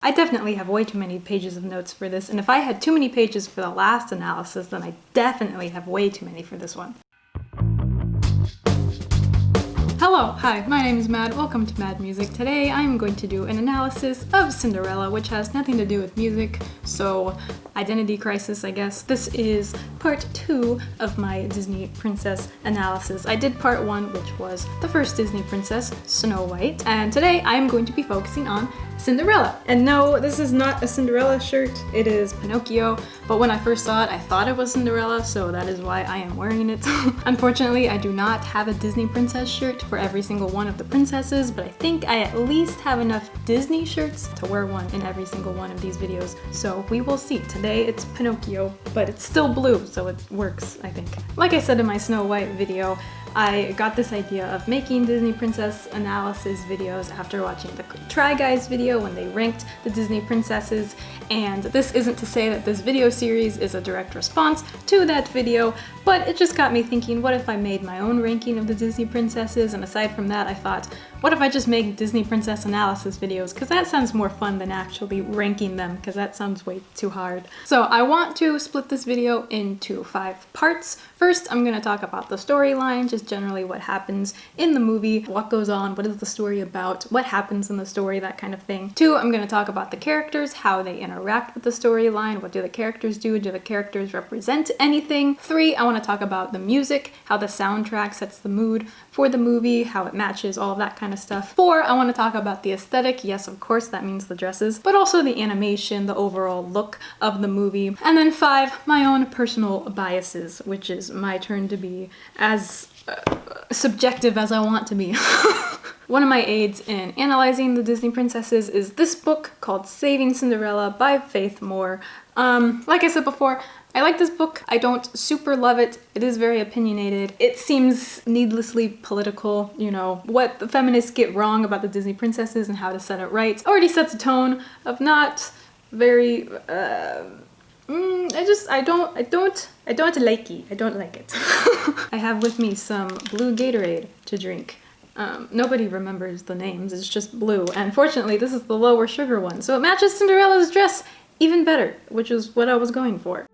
I definitely have way too many pages of notes for this, and if I had too many pages for the last analysis, then I definitely have way too many for this one. Hello, hi, my name is Mad. Welcome to Mad Music. Today I'm going to do an analysis of Cinderella, which has nothing to do with music, so identity crisis, I guess. This is part 2 of my Disney princess analysis. I did part 1, which was the first Disney princess, Snow White, and today I'm going to be focusing on Cinderella. And no, this is not a Cinderella shirt, it is Pinocchio, but when I first saw it, I thought it was Cinderella, so that is why I am wearing it. Unfortunately, I do not have a Disney princess shirt for every single one of the princesses, but I think I at least have enough Disney shirts to wear one in every single one of these videos, so we will see. Today it's Pinocchio, but it's still blue, so it works, I think. Like I said in my Snow White video, I got this idea of making Disney princess analysis videos after watching the Try Guys video when they ranked the Disney princesses, and this isn't to say that this video series is a direct response to that video, but it just got me thinking, what if I made my own ranking of the Disney princesses? And aside from that, I thought, what if I just make Disney princess analysis videos? Because that sounds more fun than actually ranking them, because that sounds way too hard. So I want to split this video into 5 parts. First, I'm going to talk about the storyline, just generally what happens in the movie, what goes on, what is the story about, what happens in the story, that kind of thing. 2, I'm going to talk about the characters, how they interact with the storyline, what do the characters do the characters represent anything. 3, I want to talk about the music, how the soundtrack sets the mood for the movie, how it matches, all of that kind of stuff. 4, I want to talk about the aesthetic. Yes, of course, that means the dresses, but also the animation, the overall look of the movie. And then 5, my own personal biases, which is my turn to be as subjective as I want to be. One of my aids in analyzing the Disney princesses is this book called Saving Cinderella by Faith Moore. Like I said before, I like this book. I don't super love it. It is very opinionated. It seems needlessly political, you know, what the feminists get wrong about the Disney princesses and how to set it right. Already sets a tone of not very, I don't like it. I don't like it. I have with me some blue Gatorade to drink. Nobody remembers the names, it's just blue. And fortunately, this is the lower sugar one, so it matches Cinderella's dress even better, which is what I was going for.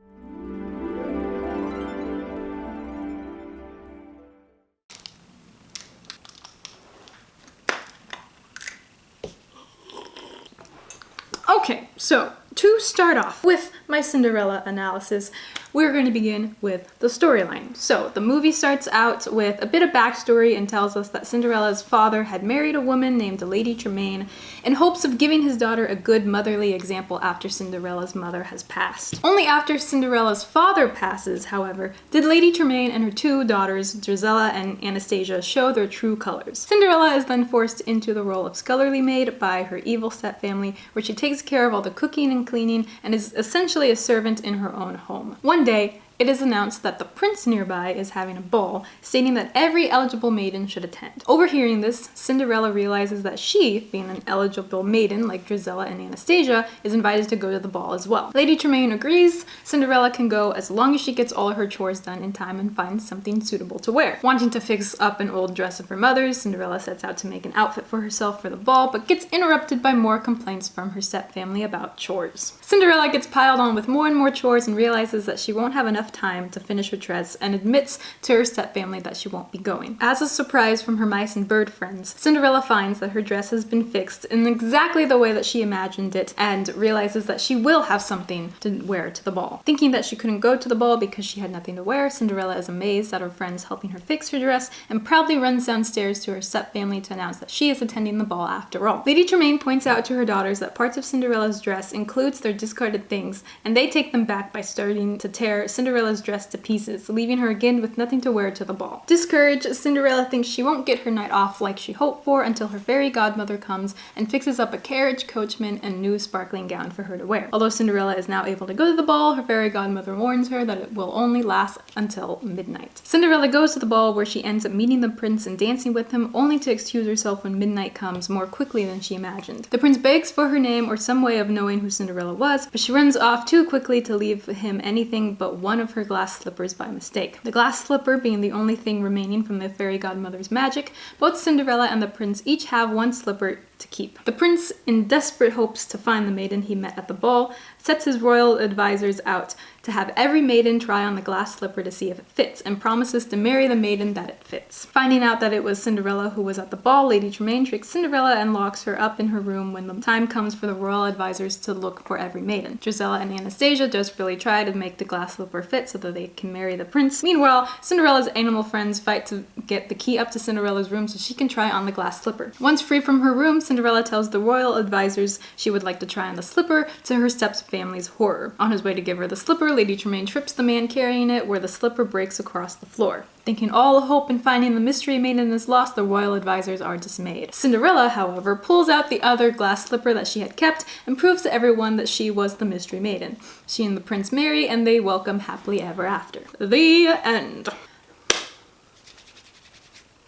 Okay, so to start off with my Cinderella analysis, we're going to begin with the storyline. So the movie starts out with a bit of backstory and tells us that Cinderella's father had married a woman named Lady Tremaine in hopes of giving his daughter a good motherly example after Cinderella's mother has passed. Only after Cinderella's father passes, however, did Lady Tremaine and her 2 daughters, Drizella and Anastasia, show their true colors. Cinderella is then forced into the role of scullery maid by her evil stepfamily, where she takes care of all the cooking and cleaning and is essentially a servant in her own home. One day, it is announced that the prince nearby is having a ball, stating that every eligible maiden should attend. Overhearing this, Cinderella realizes that she, being an eligible maiden like Drizella and Anastasia, is invited to go to the ball as well. Lady Tremaine agrees. Cinderella can go as long as she gets all her chores done in time and finds something suitable to wear. Wanting to fix up an old dress of her mother's, Cinderella sets out to make an outfit for herself for the ball, but gets interrupted by more complaints from her stepfamily about chores. Cinderella gets piled on with more and more chores and realizes that she won't have enough time to finish her dress and admits to her stepfamily that she won't be going. As a surprise from her mice and bird friends, Cinderella finds that her dress has been fixed in exactly the way that she imagined it and realizes that she will have something to wear to the ball. Thinking that she couldn't go to the ball because she had nothing to wear, Cinderella is amazed at her friends helping her fix her dress and proudly runs downstairs to her stepfamily to announce that she is attending the ball after all. Lady Tremaine points out to her daughters that parts of Cinderella's dress includes their discarded things, and they take them back by starting to tear Cinderella's dress to pieces, leaving her again with nothing to wear to the ball. Discouraged, Cinderella thinks she won't get her night off like she hoped for until her fairy godmother comes and fixes up a carriage, coachman, and new sparkling gown for her to wear. Although Cinderella is now able to go to the ball, her fairy godmother warns her that it will only last until midnight. Cinderella goes to the ball, where she ends up meeting the prince and dancing with him, only to excuse herself when midnight comes more quickly than she imagined. The prince begs for her name or some way of knowing who Cinderella was, but she runs off too quickly to leave him anything but one of her glass slippers by mistake. The glass slipper being the only thing remaining from the fairy godmother's magic, both Cinderella and the prince each have one slipper to keep. The prince, in desperate hopes to find the maiden he met at the ball, sets his royal advisors out to have every maiden try on the glass slipper to see if it fits, and promises to marry the maiden that it fits. Finding out that it was Cinderella who was at the ball, Lady Tremaine tricks Cinderella and locks her up in her room when the time comes for the royal advisors to look for every maiden. Gisela and Anastasia desperately try to make the glass slipper fit so that they can marry the prince. Meanwhile, Cinderella's animal friends fight to get the key up to Cinderella's room so she can try on the glass slipper. Once free from her room, Cinderella tells the royal advisors she would like to try on the slipper, to her stepfamily's horror. On his way to give her the slipper, Lady Tremaine trips the man carrying it, where the slipper breaks across the floor. Thinking all hope in finding the mystery maiden is lost, the royal advisors are dismayed. Cinderella, however, pulls out the other glass slipper that she had kept and proves to everyone that she was the mystery maiden. She and the prince marry, and they welcome happily ever after. The end.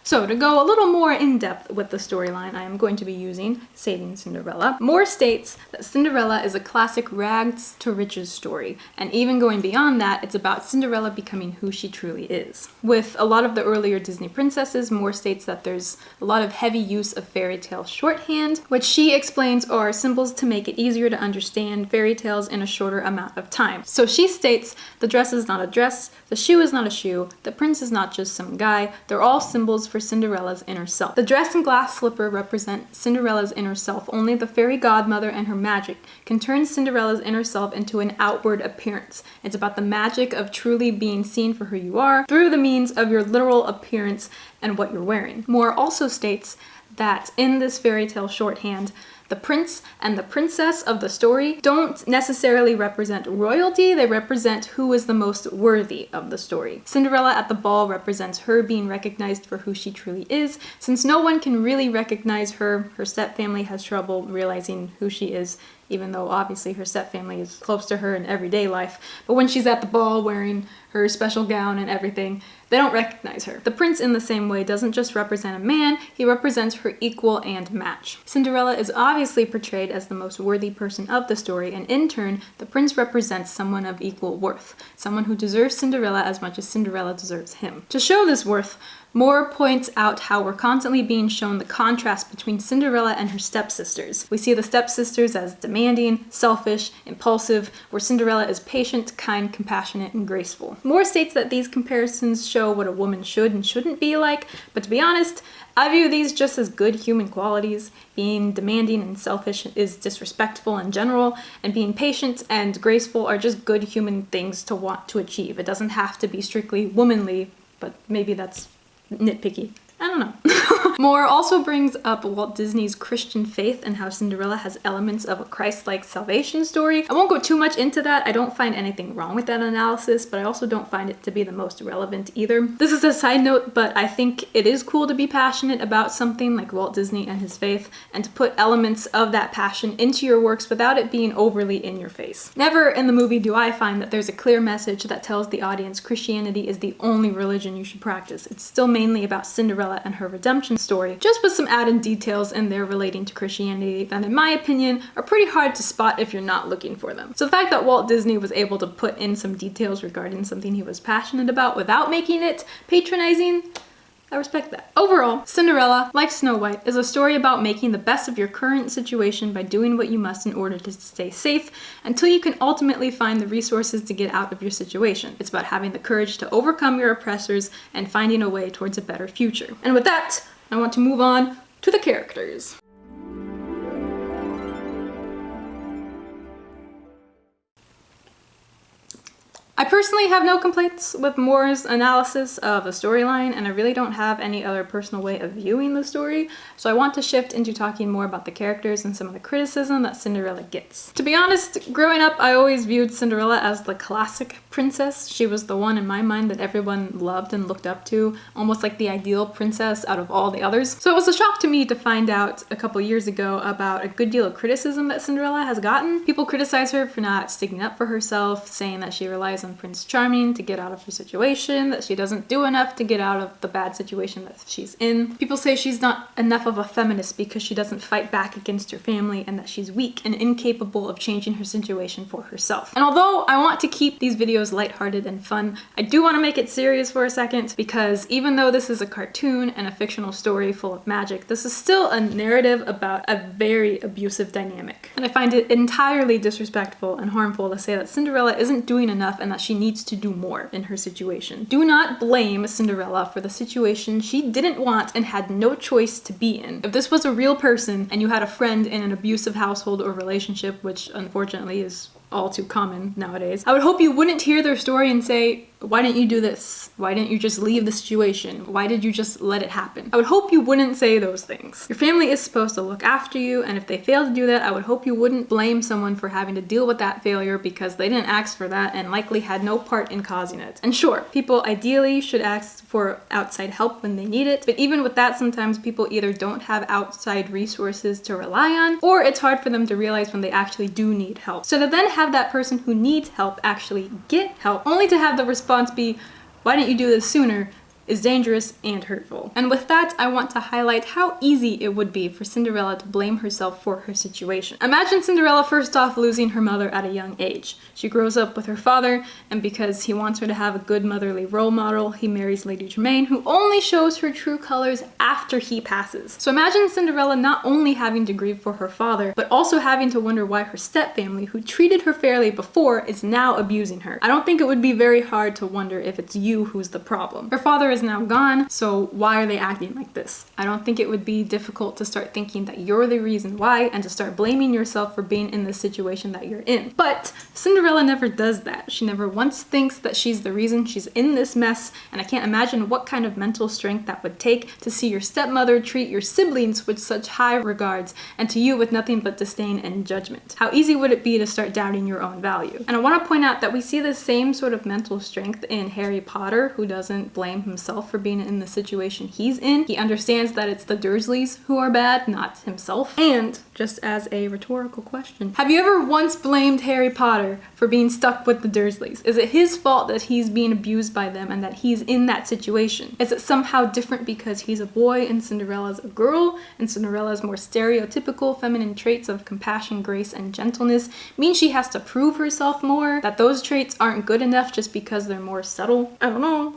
So to go a little more in depth with the storyline, I am going to be using Saving Cinderella. Moore states that Cinderella is a classic rags to riches story, and even going beyond that, it's about Cinderella becoming who she truly is. With a lot of the earlier Disney princesses, Moore states that there's a lot of heavy use of fairy tale shorthand, which she explains are symbols to make it easier to understand fairy tales in a shorter amount of time. So she states the dress is not a dress, the shoe is not a shoe, the prince is not just some guy, they're all symbols for Cinderella's inner self. The dress and glass slipper represent Cinderella's inner self. Only the fairy godmother and her magic can turn Cinderella's inner self into an outward appearance. It's about the magic of truly being seen for who you are through the means of your literal appearance and what you're wearing. Moore also states that in this fairy tale shorthand, the prince and the princess of the story don't necessarily represent royalty, they represent who is the most worthy of the story. Cinderella at the ball represents her being recognized for who she truly is. Since no one can really recognize her, her stepfamily has trouble realizing who she is, even though obviously her stepfamily is close to her in everyday life. But when she's at the ball wearing her special gown and everything, they don't recognize her. The prince, in the same way, doesn't just represent a man, he represents her equal and match. Cinderella is obviously portrayed as the most worthy person of the story, and in turn, the prince represents someone of equal worth, someone who deserves Cinderella as much as Cinderella deserves him. To show this worth, Moore points out how we're constantly being shown the contrast between Cinderella and her stepsisters. We see the stepsisters as demanding, selfish, impulsive, where Cinderella is patient, kind, compassionate, and graceful. Moore states that these comparisons show what a woman should and shouldn't be like, but to be honest, I view these just as good human qualities. Being demanding and selfish is disrespectful in general, and being patient and graceful are just good human things to want to achieve. It doesn't have to be strictly womanly, but maybe that's nitpicky. I don't know. Moore also brings up Walt Disney's Christian faith and how Cinderella has elements of a Christ-like salvation story. I won't go too much into that. I don't find anything wrong with that analysis, but I also don't find it to be the most relevant either. This is a side note, but I think it is cool to be passionate about something like Walt Disney and his faith, and to put elements of that passion into your works without it being overly in your face. Never in the movie do I find that there's a clear message that tells the audience Christianity is the only religion you should practice. It's still mainly about Cinderella and her redemption story, just with some added details in there relating to Christianity that, in my opinion, are pretty hard to spot if you're not looking for them. So the fact that Walt Disney was able to put in some details regarding something he was passionate about without making it patronizing, I respect that. Overall, Cinderella, like Snow White, is a story about making the best of your current situation by doing what you must in order to stay safe until you can ultimately find the resources to get out of your situation. It's about having the courage to overcome your oppressors and finding a way towards a better future. And with that, I want to move on to the characters. I personally have no complaints with Moore's analysis of the storyline, and I really don't have any other personal way of viewing the story, so I want to shift into talking more about the characters and some of the criticism that Cinderella gets. To be honest, growing up, I always viewed Cinderella as the classic princess. She was the one in my mind that everyone loved and looked up to, almost like the ideal princess out of all the others. So it was a shock to me to find out a couple years ago about a good deal of criticism that Cinderella has gotten. People criticize her for not sticking up for herself, saying that she relies on Prince Charming to get out of her situation, that she doesn't do enough to get out of the bad situation that she's in. People say she's not enough of a feminist because she doesn't fight back against her family, and that she's weak and incapable of changing her situation for herself. And although I want to keep these videos is lighthearted and fun. I do want to make it serious for a second because even though this is a cartoon and a fictional story full of magic, this is still a narrative about a very abusive dynamic. And I find it entirely disrespectful and harmful to say that Cinderella isn't doing enough and that she needs to do more in her situation. Do not blame Cinderella for the situation she didn't want and had no choice to be in. If this was a real person and you had a friend in an abusive household or relationship, which unfortunately is all too common nowadays, I would hope you wouldn't hear their story and say, why didn't you do this? Why didn't you just leave the situation? Why did you just let it happen? I would hope you wouldn't say those things. Your family is supposed to look after you, and if they fail to do that, I would hope you wouldn't blame someone for having to deal with that failure because they didn't ask for that and likely had no part in causing it. And sure, people ideally should ask for outside help when they need it, but even with that, sometimes people either don't have outside resources to rely on, or it's hard for them to realize when they actually do need help. So to then have that person who needs help actually get help, only to have the response be, why didn't you do this sooner, is dangerous and hurtful. And with that, I want to highlight how easy it would be for Cinderella to blame herself for her situation. Imagine Cinderella first off losing her mother at a young age. She grows up with her father, and because he wants her to have a good motherly role model, he marries Lady Tremaine, who only shows her true colors after he passes. So imagine Cinderella not only having to grieve for her father, but also having to wonder why her stepfamily, who treated her fairly before, is now abusing her. I don't think it would be very hard to wonder if it's you who's the problem. Her father is now gone, so why are they acting like this? I don't think it would be difficult to start thinking that you're the reason why and to start blaming yourself for being in the situation that you're in. But Cinderella never does that. She never once thinks that she's the reason she's in this mess, and I can't imagine what kind of mental strength that would take to see your stepmother treat your siblings with such high regards and to you with nothing but disdain and judgment. How easy would it be to start doubting your own value? And I want to point out that we see the same sort of mental strength in Harry Potter, who doesn't blame himself for being in the situation he's in. He understands that it's the Dursleys who are bad, not himself. And just as a rhetorical question, have you ever once blamed Harry Potter for being stuck with the Dursleys? Is it his fault that he's being abused by them and that he's in that situation? Is it somehow different because he's a boy and Cinderella's a girl, and Cinderella's more stereotypical feminine traits of compassion, grace, and gentleness mean she has to prove herself more? That those traits aren't good enough just because they're more subtle? I don't know.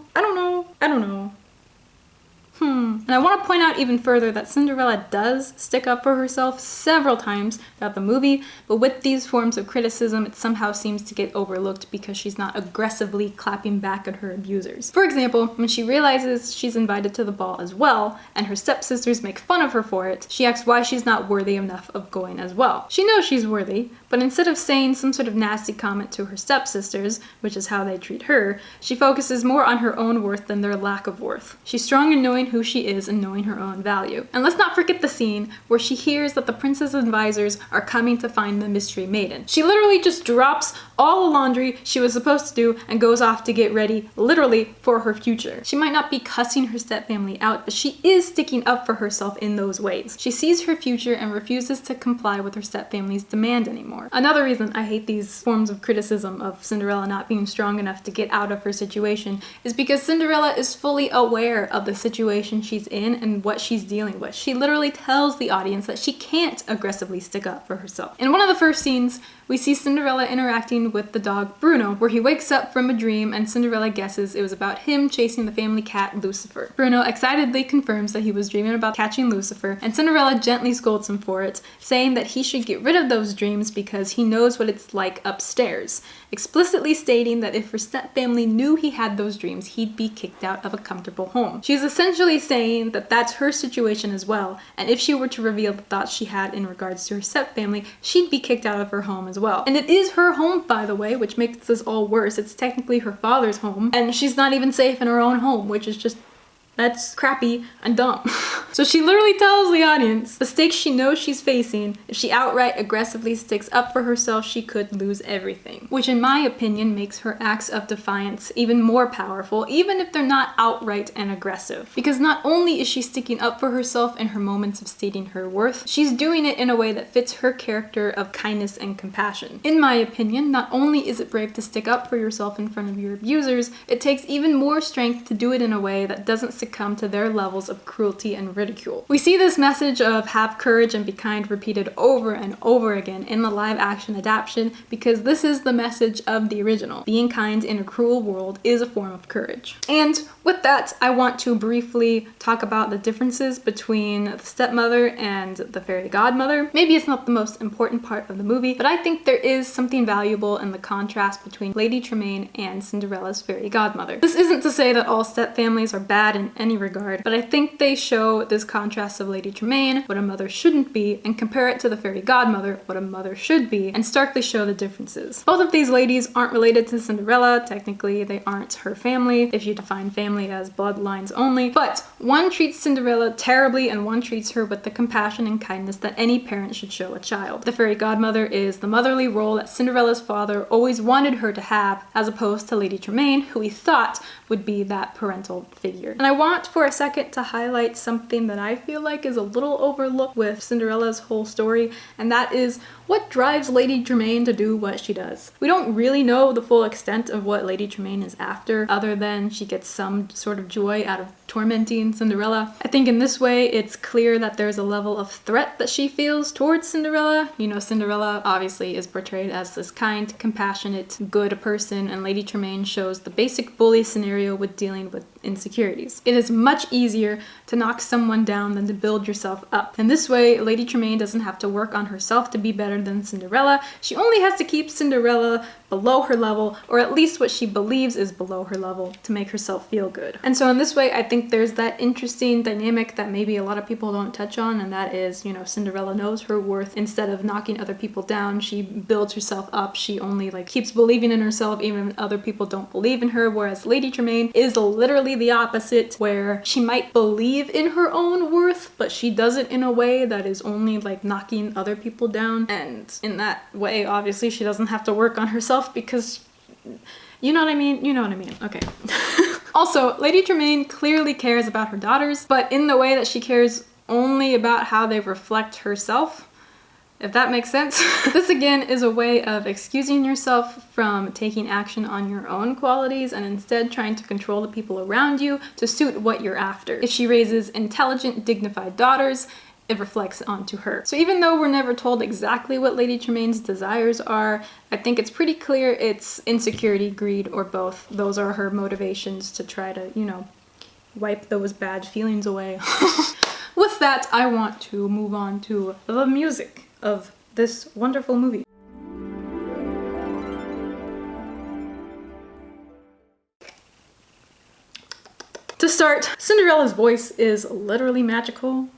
And I want to point out even further that Cinderella does stick up for herself several times throughout the movie, but with these forms of criticism, it somehow seems to get overlooked because she's not aggressively clapping back at her abusers. For example, when she realizes she's invited to the ball as well, and her stepsisters make fun of her for it, she asks why she's not worthy enough of going as well. She knows she's worthy, but instead of saying some sort of nasty comment to her stepsisters, which is how they treat her, she focuses more on her own worth than their lack of worth. She's strong in knowing who she is and knowing her own value. And let's not forget the scene where she hears that the princess advisors are coming to find the mystery maiden. She literally just drops all the laundry she was supposed to do and goes off to get ready, literally, for her future. She might not be cussing her stepfamily out, but she is sticking up for herself in those ways. She sees her future and refuses to comply with her stepfamily's demand anymore. Another reason I hate these forms of criticism of Cinderella not being strong enough to get out of her situation is because Cinderella is fully aware of the situation she's in and what she's dealing with. She literally tells the audience that she can't aggressively stick up for herself. In one of the first scenes, we see Cinderella interacting with the dog Bruno, where he wakes up from a dream and Cinderella guesses it was about him chasing the family cat Lucifer. Bruno excitedly confirms that he was dreaming about catching Lucifer, and Cinderella gently scolds him for it, saying that he should get rid of those dreams because he knows what it's like upstairs, explicitly stating that if her stepfamily knew he had those dreams, he'd be kicked out of a comfortable home. She's essentially saying that that's her situation as well, and if she were to reveal the thoughts she had in regards to her stepfamily, she'd be kicked out of her home as well. And it is her home, by the way, which makes this all worse. It's technically her father's home, and she's not even safe in her own home, which is just, that's crappy and dumb. So she literally tells the audience the stakes she knows she's facing. If she outright aggressively sticks up for herself, she could lose everything. Which in my opinion makes her acts of defiance even more powerful, even if they're not outright and aggressive. Because not only is she sticking up for herself in her moments of stating her worth, she's doing it in a way that fits her character of kindness and compassion. In my opinion, not only is it brave to stick up for yourself in front of your abusers, it takes even more strength to do it in a way that doesn't succumb to their levels of cruelty and ridicule. We see this message of have courage and be kind repeated over and over again in the live action adaptation because this is the message of the original. Being kind in a cruel world is a form of courage. And with that, I want to briefly talk about the differences between the stepmother and the fairy godmother. Maybe it's not the most important part of the movie, but I think there is something valuable in the contrast between Lady Tremaine and Cinderella's fairy godmother. This isn't to say that all step families are bad in any regard, but I think they show this contrast of Lady Tremaine, what a mother shouldn't be, and compare it to the fairy godmother, what a mother should be, and starkly show the differences. Both of these ladies aren't related to Cinderella. Technically, they aren't her family, if you define family as bloodlines only, but one treats Cinderella terribly and one treats her with the compassion and kindness that any parent should show a child. The fairy godmother is the motherly role that Cinderella's father always wanted her to have, as opposed to Lady Tremaine, who he thought would be that parental figure. And I want for a second to highlight something that I feel like is a little overlooked with Cinderella's whole story, and that is what drives Lady Tremaine to do what she does. We don't really know the full extent of what Lady Tremaine is after, other than she gets some sort of joy out of tormenting Cinderella. I think in this way, it's clear that there's a level of threat that she feels towards Cinderella. You know, Cinderella obviously is portrayed as this kind, compassionate, good person, and Lady Tremaine shows the basic bully scenario with dealing with insecurities. It is much easier to knock someone down than to build yourself up. In this way, Lady Tremaine doesn't have to work on herself to be better than Cinderella. She only has to keep Cinderella below her level, or at least what she believes is below her level, to make herself feel good. And so in this way, I think there's that interesting dynamic that maybe a lot of people don't touch on, and that is, you know, Cinderella knows her worth. Instead of knocking other people down, she builds herself up. She only keeps believing in herself even when other people don't believe in her, whereas Lady Tremaine is literally the opposite, where she might believe in her own worth, but she does it in a way that is only knocking other people down. And in that way, obviously, she doesn't have to work on herself because, you know what I mean? You know what I mean. Okay. Also, Lady Tremaine clearly cares about her daughters, but in the way that she cares only about how they reflect herself, if that makes sense. This again is a way of excusing yourself from taking action on your own qualities and instead trying to control the people around you to suit what you're after. If she raises intelligent, dignified daughters, it reflects onto her. So even though we're never told exactly what Lady Tremaine's desires are, I think it's pretty clear it's insecurity, greed, or both. Those are her motivations to try to, you know, wipe those bad feelings away. With that, I want to move on to the music of this wonderful movie. To start, Cinderella's voice is literally magical.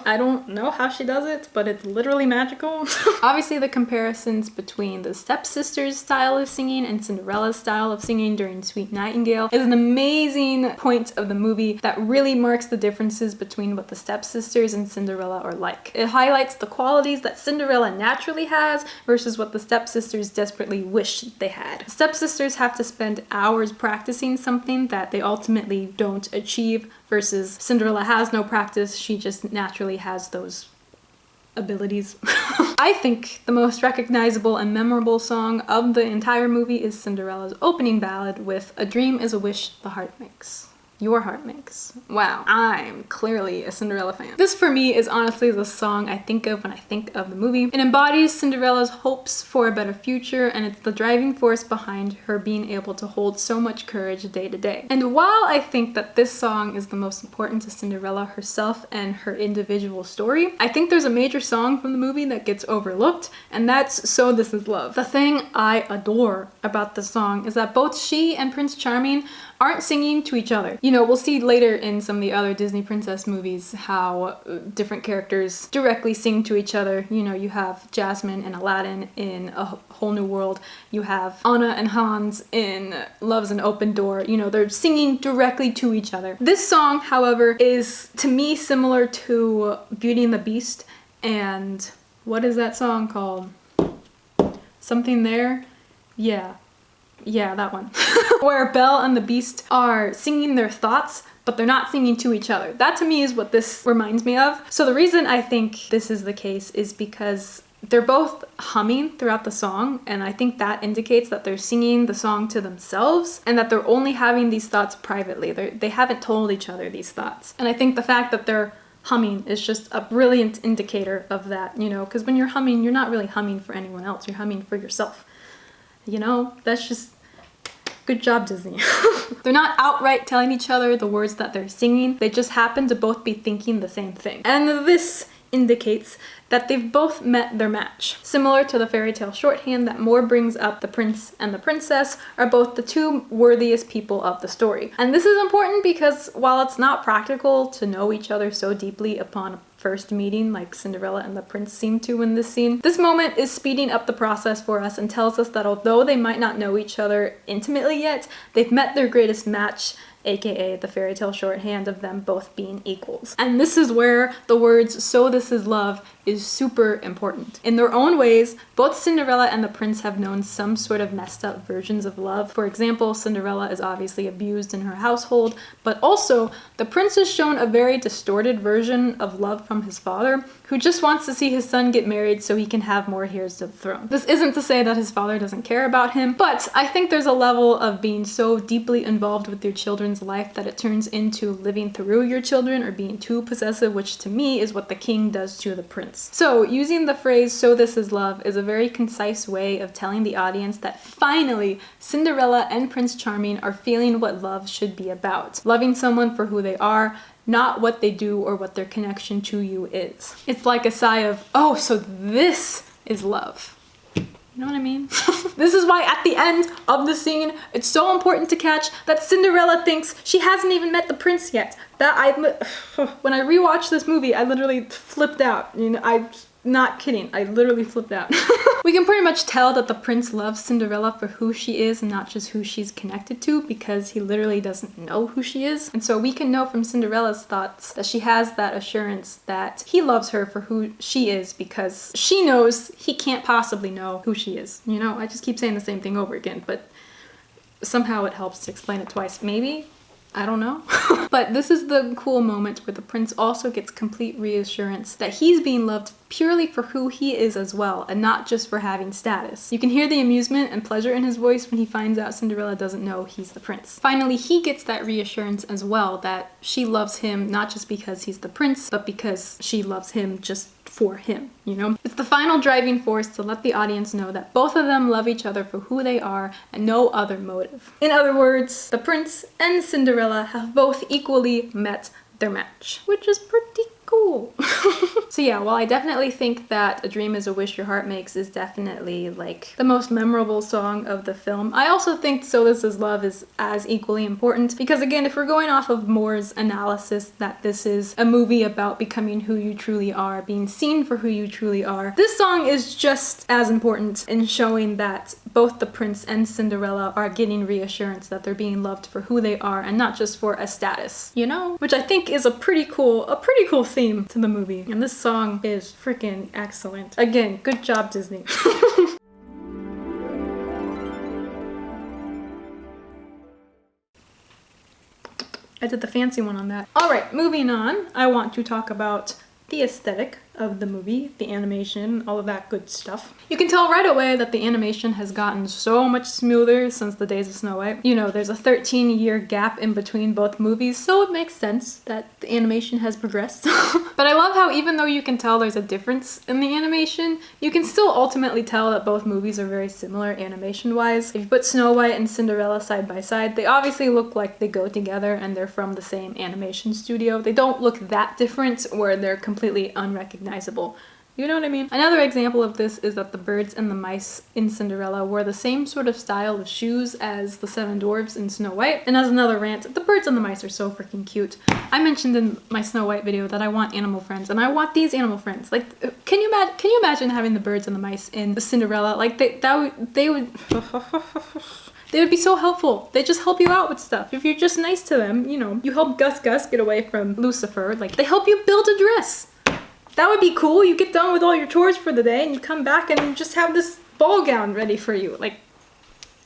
I don't know how she does it, but it's literally magical. Obviously, the comparisons between the stepsisters' style of singing and Cinderella's style of singing during Sweet Nightingale is an amazing point of the movie that really marks the differences between what the stepsisters and Cinderella are like. It highlights the qualities that Cinderella naturally has versus what the stepsisters desperately wish they had. Stepsisters have to spend hours practicing something that they ultimately don't achieve, versus Cinderella has no practice, she just naturally has those abilities. I think the most recognizable and memorable song of the entire movie is Cinderella's opening ballad with "A Dream is a Wish the Heart Makes." Your heart makes. Wow, I'm clearly a Cinderella fan. This for me is honestly the song I think of when I think of the movie. It embodies Cinderella's hopes for a better future, and it's the driving force behind her being able to hold so much courage day to day. And while I think that this song is the most important to Cinderella herself and her individual story, I think there's a major song from the movie that gets overlooked, and that's "So This Is Love." The thing I adore about the song is that both she and Prince Charming aren't singing to each other. You know, we'll see later in some of the other Disney princess movies how different characters directly sing to each other. You know, you have Jasmine and Aladdin in A Whole New World. You have Anna and Hans in Love's an Open Door. You know, they're singing directly to each other. This song, however, is to me similar to Beauty and the Beast and what is that song called? Something There? Yeah, that one. Where Belle and the Beast are singing their thoughts, but they're not singing to each other. That to me is what this reminds me of. So the reason I think this is the case is because they're both humming throughout the song, and I think that indicates that they're singing the song to themselves and that they're only having these thoughts privately. They haven't told each other these thoughts. And I think the fact that they're humming is just a brilliant indicator of that, you know, because when you're humming, you're not really humming for anyone else, you're humming for yourself. You know, that's just good job, Disney. They're not outright telling each other the words that they're singing, they just happen to both be thinking the same thing. And this indicates that they've both met their match. Similar to the fairy tale shorthand that Moore brings up, the prince and the princess are both the two worthiest people of the story. And this is important because while it's not practical to know each other so deeply upon a first meeting like Cinderella and the prince seem to in this scene, this moment is speeding up the process for us and tells us that although they might not know each other intimately yet, they've met their greatest match, aka the fairy tale shorthand of them both being equals. And this is where the words "so this is love" is super important. In their own ways, both Cinderella and the prince have known some sort of messed up versions of love. For example, Cinderella is obviously abused in her household, but also the prince is shown a very distorted version of love from his father, who just wants to see his son get married so he can have more heirs to the throne. This isn't to say that his father doesn't care about him, but I think there's a level of being so deeply involved with your children's life that it turns into living through your children or being too possessive, which to me is what the king does to the prince. So using the phrase "so this is love" is a very concise way of telling the audience that finally Cinderella and Prince Charming are feeling what love should be about. Loving someone for who they are, not what they do or what their connection to you is. It's like a sigh of, oh, so this is love. You know what I mean? This is why at the end of the scene, it's so important to catch that Cinderella thinks she hasn't even met the prince yet. When I rewatched this movie, I literally flipped out. You know, I'm not kidding. I literally flipped out. We can pretty much tell that the prince loves Cinderella for who she is and not just who she's connected to, because he literally doesn't know who she is. And so we can know from Cinderella's thoughts that she has that assurance that he loves her for who she is because she knows he can't possibly know who she is. You know, I just keep saying the same thing over again, but somehow it helps to explain it twice. Maybe? I don't know. But this is the cool moment where the prince also gets complete reassurance that he's being loved purely for who he is as well, and not just for having status. You can hear the amusement and pleasure in his voice when he finds out Cinderella doesn't know he's the prince. Finally, he gets that reassurance as well that she loves him not just because he's the prince, but because she loves him just for him, you know? It's the final driving force to let the audience know that both of them love each other for who they are and no other motive. In other words, the prince and Cinderella have both equally met their match, which is pretty cool. So yeah, while I definitely think that A Dream Is a Wish Your Heart Makes is definitely like the most memorable song of the film, I also think So This Is Love is as equally important because again, if we're going off of Moore's analysis that this is a movie about becoming who you truly are, being seen for who you truly are, this song is just as important in showing that both the prince and Cinderella are getting reassurance that they're being loved for who they are and not just for a status, you know? Which I think is a pretty cool theme to the movie. And this song is freaking excellent. Again, good job, Disney. I did the fancy one on that. All right, moving on. I want to talk about the aesthetic of the movie, the animation, all of that good stuff. You can tell right away that the animation has gotten so much smoother since the days of Snow White. You know, there's a 13-year gap in between both movies, so it makes sense that the animation has progressed. But I love how even though you can tell there's a difference in the animation, you can still ultimately tell that both movies are very similar animation-wise. If you put Snow White and Cinderella side by side, they obviously look like they go together and they're from the same animation studio. They don't look that different where they're completely unrecognizable. You know what I mean? Another example of this is that the birds and the mice in Cinderella wore the same sort of style of shoes as the 7 dwarves in Snow White. And as another rant, the birds and the mice are so freaking cute. I mentioned in my Snow White video that I want animal friends, and I want these animal friends. Like, can you imagine having the birds and the mice in Cinderella? Like, they would be so helpful. They just help you out with stuff. If you're just nice to them, you know, you help Gus get away from Lucifer. Like, they help you build a dress. That would be cool. You get done with all your chores for the day and you come back and you just have this ball gown ready for you. Like,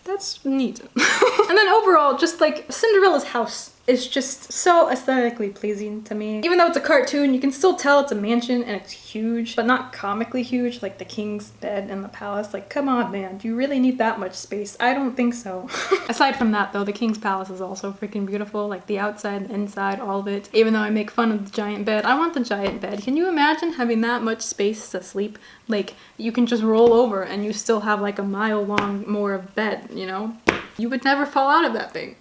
that's neat. And then overall, just like Cinderella's house is just so aesthetically pleasing to me. Even though it's a cartoon, you can still tell it's a mansion and it's huge, but not comically huge like the king's bed in the palace. Like, come on, man, do you really need that much space? I don't think so. Aside from that though, the king's palace is also freaking beautiful, like the outside, the inside, all of it. Even though I make fun of the giant bed, I want the giant bed. Can you imagine having that much space to sleep? Like, you can just roll over and you still have like a mile long more of bed, you know? You would never fall out of that thing.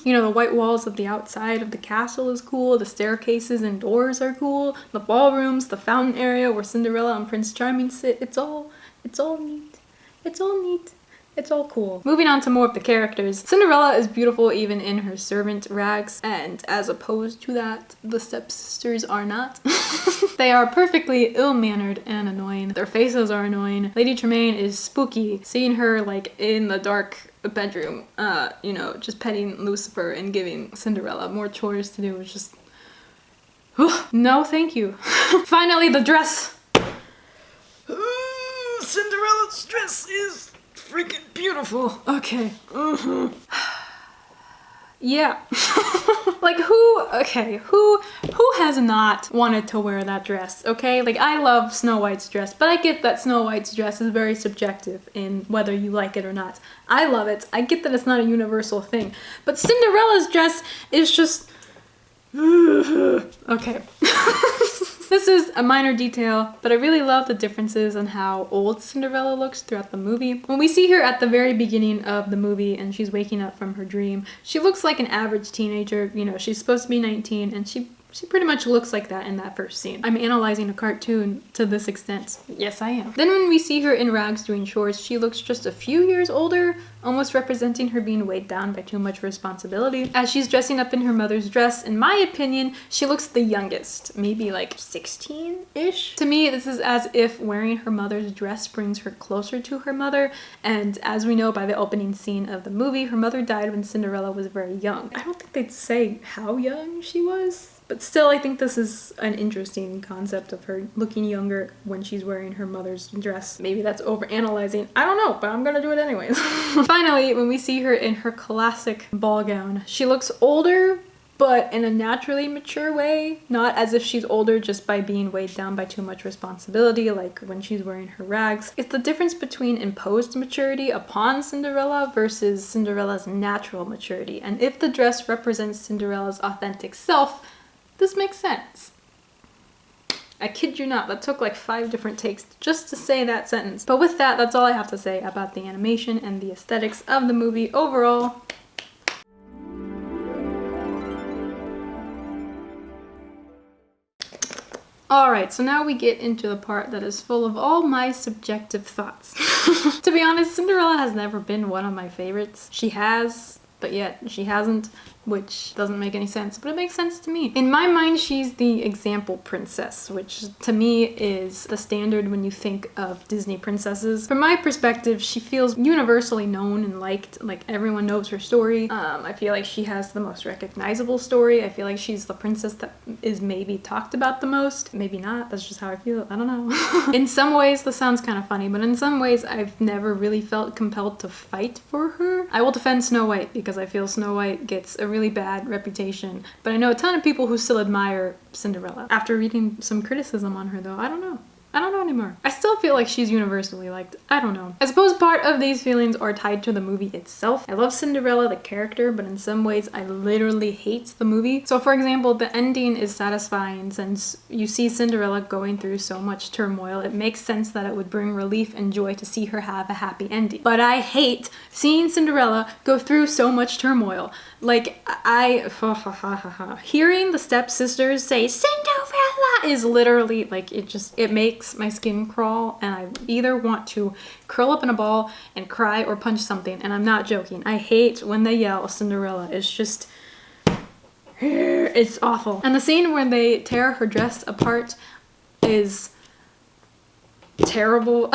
You know, the white walls of the outside of the castle is cool. The staircases and doors are cool. The ballrooms, the fountain area where Cinderella and Prince Charming sit. It's all neat. It's all neat. It's all cool. Moving on to more of the characters. Cinderella is beautiful even in her servant rags, and as opposed to that, the stepsisters are not. They are perfectly ill-mannered and annoying. Their faces are annoying. Lady Tremaine is spooky. Seeing her like in the dark bedroom, you know, just petting Lucifer and giving Cinderella more chores to do is just... no, thank you. Finally, the dress. Cinderella's dress is freaking beautiful. Okay. Yeah. Like who has not wanted to wear that dress, okay? Like, I love Snow White's dress, but I get that Snow White's dress is very subjective in whether you like it or not. I love it. I get that it's not a universal thing. But Cinderella's dress is just... okay. This is a minor detail, but I really love the differences in how old Cinderella looks throughout the movie. When we see her at the very beginning of the movie and she's waking up from her dream, she looks like an average teenager. You know, she's supposed to be 19 and she pretty much looks like that in that first scene. I'm analyzing a cartoon to this extent. Yes, I am. Then when we see her in rags doing chores, she looks just a few years older, almost representing her being weighed down by too much responsibility. As she's dressing up in her mother's dress, in my opinion, she looks the youngest, maybe like 16-ish. To me, this is as if wearing her mother's dress brings her closer to her mother, and as we know by the opening scene of the movie, her mother died when Cinderella was very young. I don't think they'd say how young she was. But still, I think this is an interesting concept of her looking younger when she's wearing her mother's dress. Maybe that's overanalyzing. I don't know, but I'm gonna do it anyways. Finally, when we see her in her classic ball gown, she looks older, but in a naturally mature way. Not as if she's older just by being weighed down by too much responsibility, like when she's wearing her rags. It's the difference between imposed maturity upon Cinderella versus Cinderella's natural maturity. And if the dress represents Cinderella's authentic self, this makes sense. I kid you not, that took like 5 different takes just to say that sentence. But with that, that's all I have to say about the animation and the aesthetics of the movie overall. Alright, so now we get into the part that is full of all my subjective thoughts. To be honest, Cinderella has never been one of my favorites. She has, but yet she hasn't, which doesn't make any sense, but it makes sense to me. In my mind, she's the example princess, which to me is the standard when you think of Disney princesses. From my perspective, she feels universally known and liked, like everyone knows her story. I feel like she has the most recognizable story. I feel like she's the princess that is maybe talked about the most. Maybe not, that's just how I feel, I don't know. In some ways, this sounds kind of funny, but in some ways, I've never really felt compelled to fight for her. I will defend Snow White because I feel Snow White gets a really bad reputation, but I know a ton of people who still admire Cinderella. After reading some criticism on her though, I don't know anymore. I still feel like she's universally liked. I don't know. I suppose part of these feelings are tied to the movie itself. I love Cinderella, the character, but in some ways I literally hate the movie. So for example, the ending is satisfying since you see Cinderella going through so much turmoil. It makes sense that it would bring relief and joy to see her have a happy ending. But I hate seeing Cinderella go through so much turmoil. Like, hearing the stepsisters say Cinderella is literally like, it makes my skin crawl, and I either want to curl up in a ball and cry or punch something, and I'm not joking. I hate when they yell Cinderella. It's just, it's awful. And the scene where they tear her dress apart is terrible.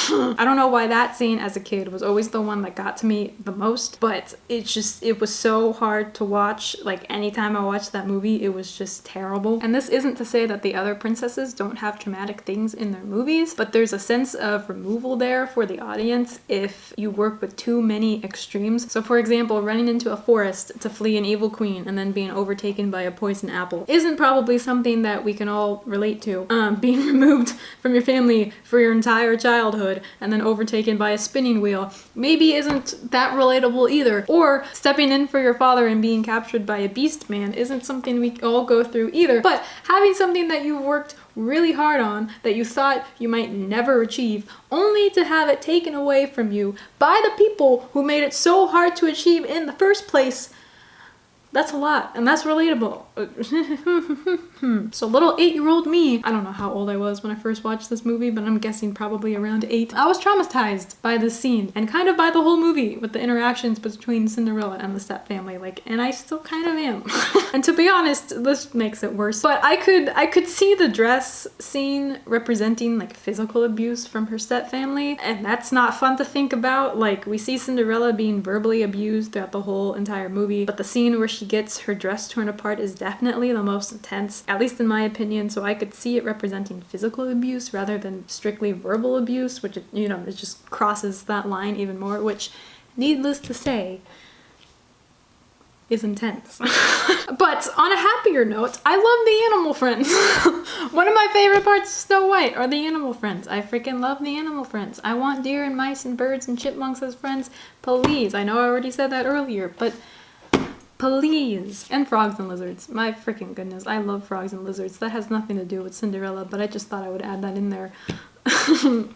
I don't know why that scene as a kid was always the one that got to me the most, but it was so hard to watch. Like anytime I watched that movie, it was just terrible. And this isn't to say that the other princesses don't have traumatic things in their movies, but there's a sense of removal there for the audience if you work with too many extremes. So for example, running into a forest to flee an evil queen and then being overtaken by a poison apple isn't probably something that we can all relate to. Being removed from your family for your entire childhood and then overtaken by a spinning wheel maybe isn't that relatable either. Or stepping in for your father and being captured by a beast man isn't something we all go through either. But having something that you've worked really hard on that you thought you might never achieve, only to have it taken away from you by the people who made it so hard to achieve in the first place, that's a lot, and that's relatable. So little 8-year-old me, I don't know how old I was when I first watched this movie, but I'm guessing probably around 8. I was traumatized by this scene, and kind of by the whole movie, with the interactions between Cinderella and the step family, and I still kind of am. And to be honest, this makes it worse. But I could see the dress scene representing physical abuse from her step family, and that's not fun to think about. We see Cinderella being verbally abused throughout the whole entire movie, but the scene where she gets her dress torn apart is definitely the most intense, at least in my opinion, so I could see it representing physical abuse rather than strictly verbal abuse, which, it just crosses that line even more, which, needless to say, is intense. But on a happier note, I love the animal friends. One of my favorite parts of Snow White are the animal friends. I freaking love the animal friends. I want deer and mice and birds and chipmunks as friends. Please. I know I already said that earlier, but please. And frogs and lizards. My freaking goodness. I love frogs and lizards. That has nothing to do with Cinderella, but I just thought I would add that in there.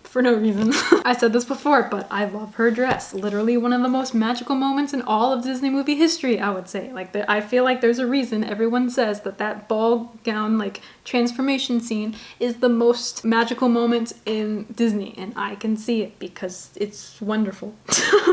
For no reason. I said this before, but I love her dress. Literally one of the most magical moments in all of Disney movie history, I would say. I feel like there's a reason everyone says that ball gown, transformation scene is the most magical moment in Disney, and I can see it because it's wonderful.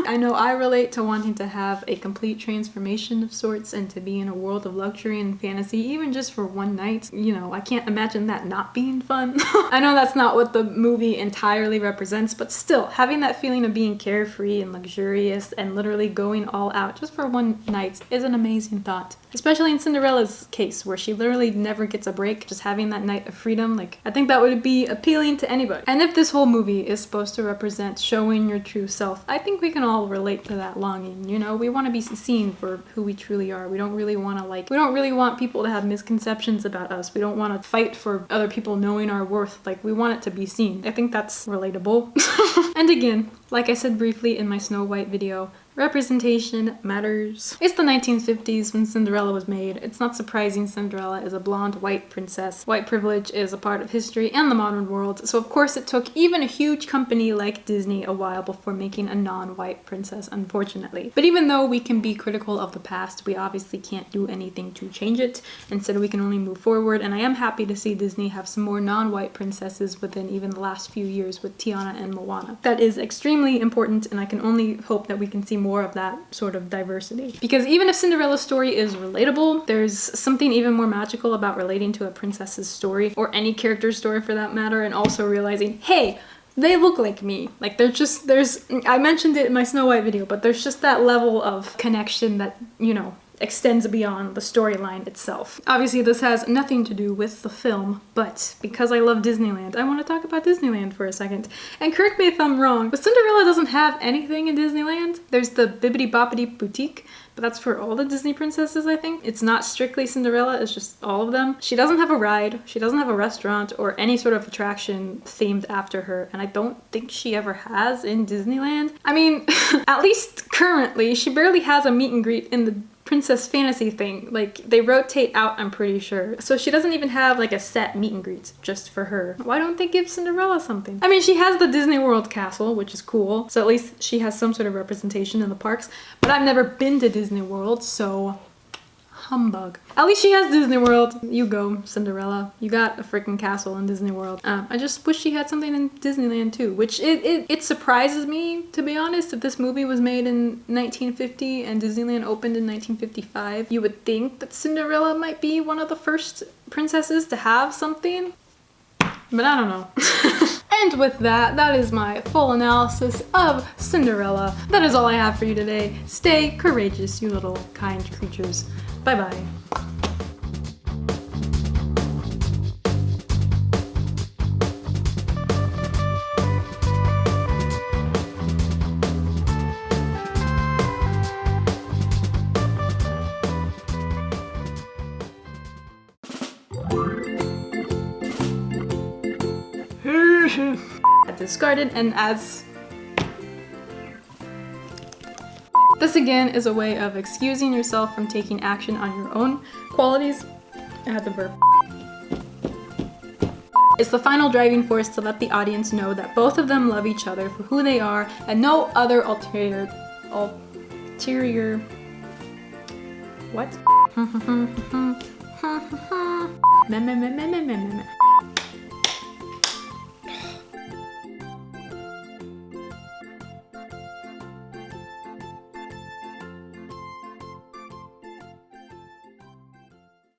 I know I relate to wanting to have a complete transformation of sorts and to be in a world of luxury and fantasy, even just for one night. I can't imagine that not being fun. I know that's not what the movie entirely represents, but still, having that feeling of being carefree and luxurious and literally going all out just for one night is an amazing thought. Especially in Cinderella's case, where she literally never gets a break, just having that night of freedom. I think that would be appealing to anybody. And if this whole movie is supposed to represent showing your true self, I think we can all relate to that longing. We want to be seen for who we truly are. We don't really want we don't really want people to have misconceptions about us. We don't want to fight for other people knowing our worth. We want it to be seen. I think that's relatable. And again, like I said briefly in my Snow White video, representation matters. It's the 1950s when Cinderella was made. It's not surprising Cinderella is a blonde white princess. White privilege is a part of history and the modern world, so of course it took even a huge company like Disney a while before making a non-white princess, unfortunately. But even though we can be critical of the past, we obviously can't do anything to change it. Instead, we can only move forward, and I am happy to see Disney have some more non-white princesses within even the last few years with Tiana and Moana. That is extremely important, and I can only hope that we can see more of that sort of diversity. Because even if Cinderella's story is relatable, there's something even more magical about relating to a princess's story, or any character's story for that matter, and also realizing, hey, they look like me. I mentioned it in my Snow White video, but there's just that level of connection that, extends beyond the storyline itself. Obviously, this has nothing to do with the film, but because I love Disneyland, I want to talk about Disneyland for a second. And correct me if I'm wrong, but Cinderella doesn't have anything in Disneyland. There's the Bibbidi Boppidi Boutique, but that's for all the Disney princesses, I think. It's not strictly Cinderella, it's just all of them. She doesn't have a ride, she doesn't have a restaurant, or any sort of attraction themed after her, and I don't think she ever has in Disneyland. I mean, at least currently, she barely has a meet and greet in the princess fantasy thing. They rotate out, I'm pretty sure. So she doesn't even have a set meet and greet just for her. Why don't they give Cinderella something? I mean, she has the Disney World castle, which is cool. So at least she has some sort of representation in the parks. But I've never been to Disney World, so humbug. At least she has Disney World. You go, Cinderella. You got a freaking castle in Disney World. I just wish she had something in Disneyland too, which it surprises me, to be honest. If this movie was made in 1950 and Disneyland opened in 1955, you would think that Cinderella might be one of the first princesses to have something. But I don't know. And with that, that is my full analysis of Cinderella. That is all I have for you today. Stay courageous, you little kind creatures. Bye-bye. Discarded, and as this again is a way of excusing yourself from taking action on your own qualities. I had to burp. It's the final driving force to let the audience know that both of them love each other for who they are and no other ulterior what?